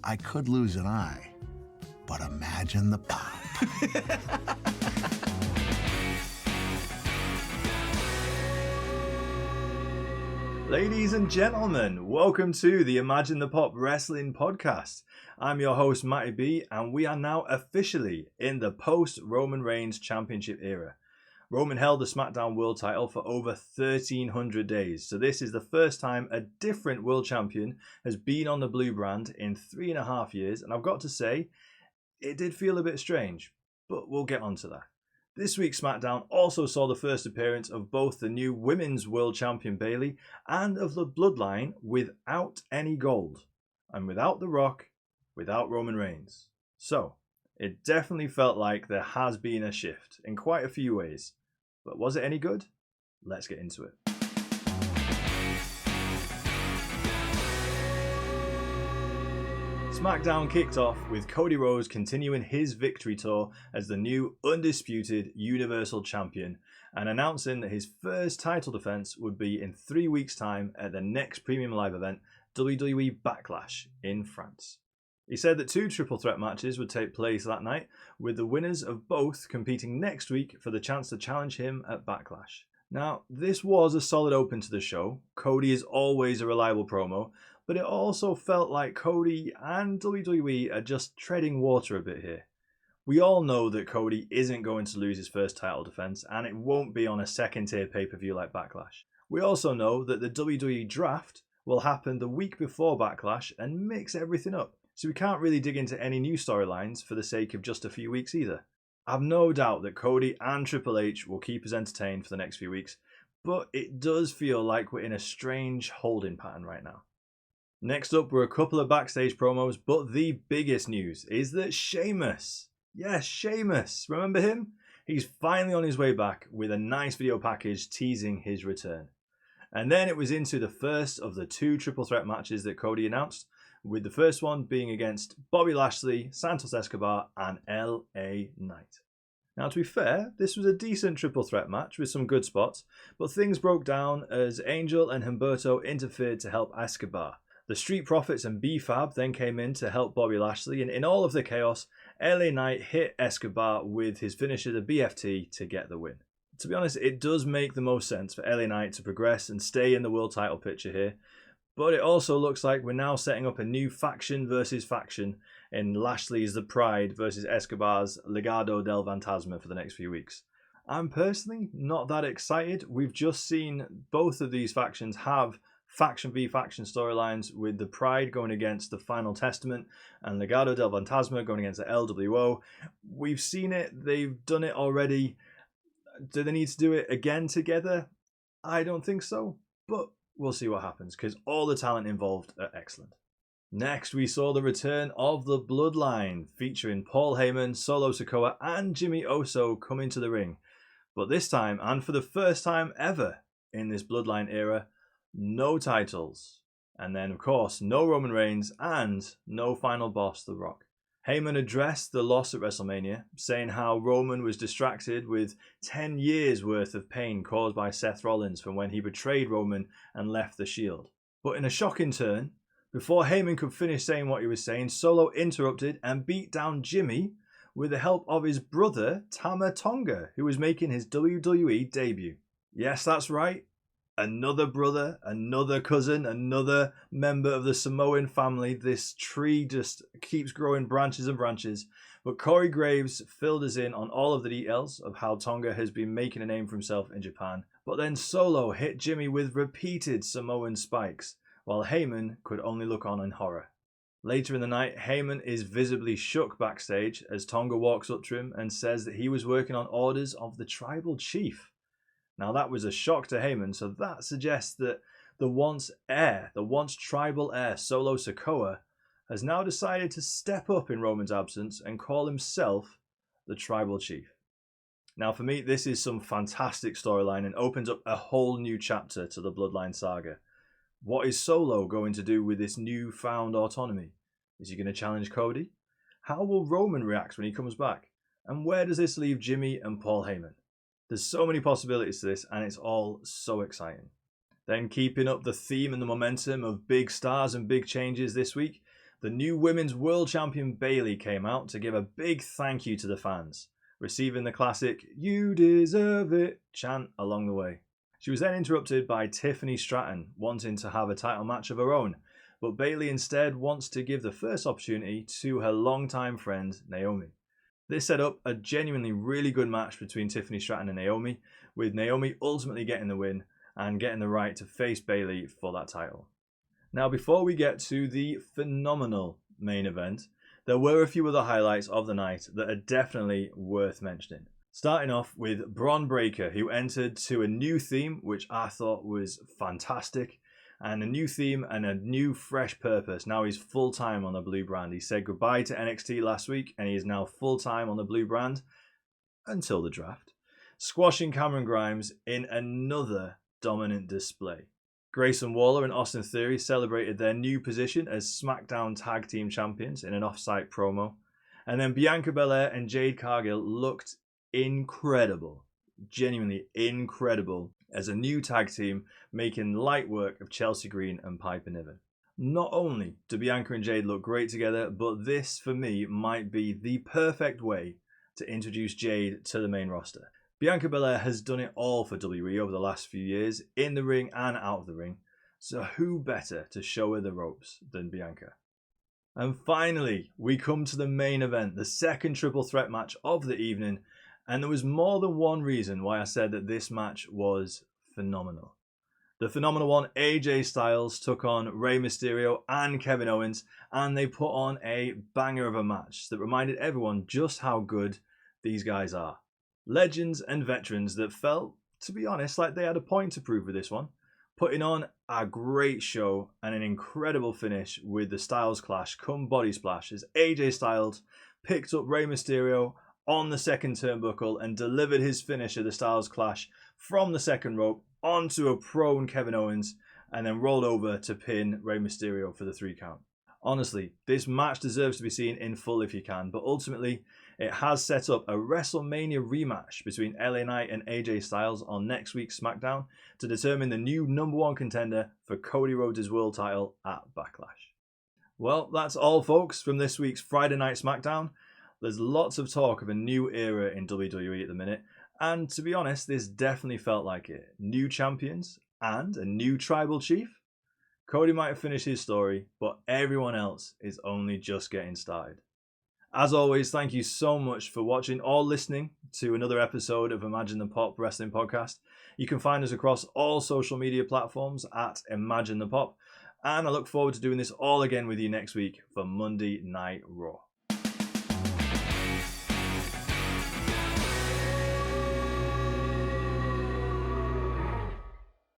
I could lose an eye, but imagine the pop. Ladies and gentlemen, welcome to the Imagine the Pop Wrestling Podcast. I'm your host, Matty B, and we are now officially in the post-Roman Reigns Championship era. Roman held the SmackDown World title for over 1,300 days, so this is the first time a different world champion has been on the blue brand in 3.5 years, and I've got to say, it did feel a bit strange, but we'll get onto that. This week's SmackDown also saw the first appearance of both the new Women's World Champion Bayley and of the Bloodline without any gold, and without The Rock, without Roman Reigns. So, it definitely felt like there has been a shift in quite a few ways. But was it any good? Let's get into it. SmackDown kicked off with Cody Rhodes continuing his victory tour as the new undisputed Universal Champion and announcing that his first title defense would be in 3 weeks' time at the next premium live event, WWE Backlash in France. He said that 2 triple threat matches would take place that night, with the winners of both competing next week for the chance to challenge him at Backlash. Now, this was a solid open to the show. Cody is always a reliable promo, but it also felt like Cody and WWE are just treading water a bit here. We all know that Cody isn't going to lose his first title defense, and it won't be on a second-tier pay-per-view like Backlash. We also know that the WWE Draft will happen the week before Backlash and mix everything up, so we can't really dig into any new storylines for the sake of just a few weeks either. I've no doubt that Cody and Triple H will keep us entertained for the next few weeks, but it does feel like we're in a strange holding pattern right now. Next up were a couple of backstage promos, but the biggest news is that Sheamus, yes, Sheamus, remember him? He's finally on his way back with a nice video package teasing his return. And then it was into the first of the 2 triple threat matches that Cody announced, with the first one being against Bobby Lashley, Santos Escobar, and LA Knight. Now, to be fair, this was a decent triple threat match with some good spots, but things broke down as Angel and Humberto interfered to help Escobar. The Street Profits and B-Fab then came in to help Bobby Lashley, and in all of the chaos, LA Knight hit Escobar with his finisher, the BFT, to get the win. To be honest, it does make the most sense for LA Knight to progress and stay in the world title picture here, but it also looks like we're now setting up a new faction versus faction in Lashley's The Pride versus Escobar's Legado del Fantasma for the next few weeks. I'm personally not that excited. We've just seen both of these factions have faction v faction storylines, with the Pride going against the Final Testament and Legado del Fantasma going against the LWO. We've seen it, they've done it already. Do they need to do it again together? I don't think so, but we'll see what happens, because all the talent involved are excellent. Next, we saw the return of the Bloodline, featuring Paul Heyman, Solo Sikoa, and Jimmy Uso coming to the ring. But this time, and for the first time ever in this Bloodline era, no titles. And then, of course, no Roman Reigns and no final boss, The Rock. Heyman addressed the loss at WrestleMania, saying how Roman was distracted with 10 years worth of pain caused by Seth Rollins from when he betrayed Roman and left the Shield. But in a shocking turn, before Heyman could finish saying what he was saying, Solo interrupted and beat down Jimmy with the help of his brother, Tama Tonga, who was making his WWE debut. Yes, that's right. Another brother, another cousin, another member of the Samoan family. This tree just keeps growing branches and branches. But Corey Graves filled us in on all of the details of how Tonga has been making a name for himself in Japan. But then Solo hit Jimmy with repeated Samoan spikes, while Heyman could only look on in horror. Later in the night, Heyman is visibly shook backstage as Tonga walks up to him and says that he was working on orders of the tribal chief. Now that was a shock to Heyman, so that suggests that the once tribal heir, Solo Sikoa, has now decided to step up in Roman's absence and call himself the tribal chief. Now for me, this is some fantastic storyline and opens up a whole new chapter to the Bloodline saga. What is Solo going to do with this newfound autonomy? Is he going to challenge Cody? How will Roman react when he comes back? And where does this leave Jimmy and Paul Heyman? There's so many possibilities to this, and it's all so exciting. Then keeping up the theme and the momentum of big stars and big changes this week, the new Women's World Champion Bayley came out to give a big thank you to the fans, receiving the classic "You deserve it" chant along the way. She was then interrupted by Tiffany Stratton wanting to have a title match of her own, but Bayley instead wants to give the first opportunity to her longtime friend Naomi. This set up a genuinely really good match between Tiffany Stratton and Naomi, with Naomi ultimately getting the win and getting the right to face Bayley for that title. Now, before we get to the phenomenal main event, there were a few other highlights of the night that are definitely worth mentioning. Starting off with Bron Breakker, who entered to a new theme, which I thought was fantastic, and a new theme and a new fresh purpose. Now he's full-time on the blue brand. He said goodbye to NXT last week, and he is now full-time on the blue brand until the draft, squashing Cameron Grimes in another dominant display. Grayson Waller and Austin Theory celebrated their new position as SmackDown Tag Team Champions in an off-site promo. And then Bianca Belair and Jade Cargill looked incredible, genuinely incredible, as a new tag team making light work of Chelsea Green and Piper Niven. Not only do Bianca and Jade look great together, but this for me might be the perfect way to introduce Jade to the main roster. Bianca Belair has done it all for WWE over the last few years, in the ring and out of the ring, so who better to show her the ropes than Bianca? And finally, we come to the main event, the second triple threat match of the evening, and there was more than one reason why I said that this match was phenomenal. The phenomenal one, AJ Styles took on Rey Mysterio and Kevin Owens, and they put on a banger of a match that reminded everyone just how good these guys are. Legends and veterans that felt, to be honest, like they had a point to prove with this one, putting on a great show and an incredible finish with the Styles Clash come Body Splash as AJ Styles picked up Rey Mysterio on the second turnbuckle and delivered his finish of the Styles Clash from the second rope onto a prone Kevin Owens and then rolled over to pin Rey Mysterio for the 3 count. Honestly, this match deserves to be seen in full if you can, but ultimately it has set up a WrestleMania rematch between LA Knight and AJ Styles on next week's SmackDown to determine the new #1 contender for Cody Rhodes' world title at Backlash. Well, that's all, folks, from this week's Friday Night Smackdown. There's lots of talk of a new era in WWE at the minute, and to be honest, this definitely felt like it. New champions and a new tribal chief. Cody might have finished his story, but everyone else is only just getting started. As always, thank you so much for watching or listening to another episode of Imagine the Pop Wrestling Podcast. You can find us across all social media platforms at Imagine the Pop, and I look forward to doing this all again with you next week for Monday Night Raw.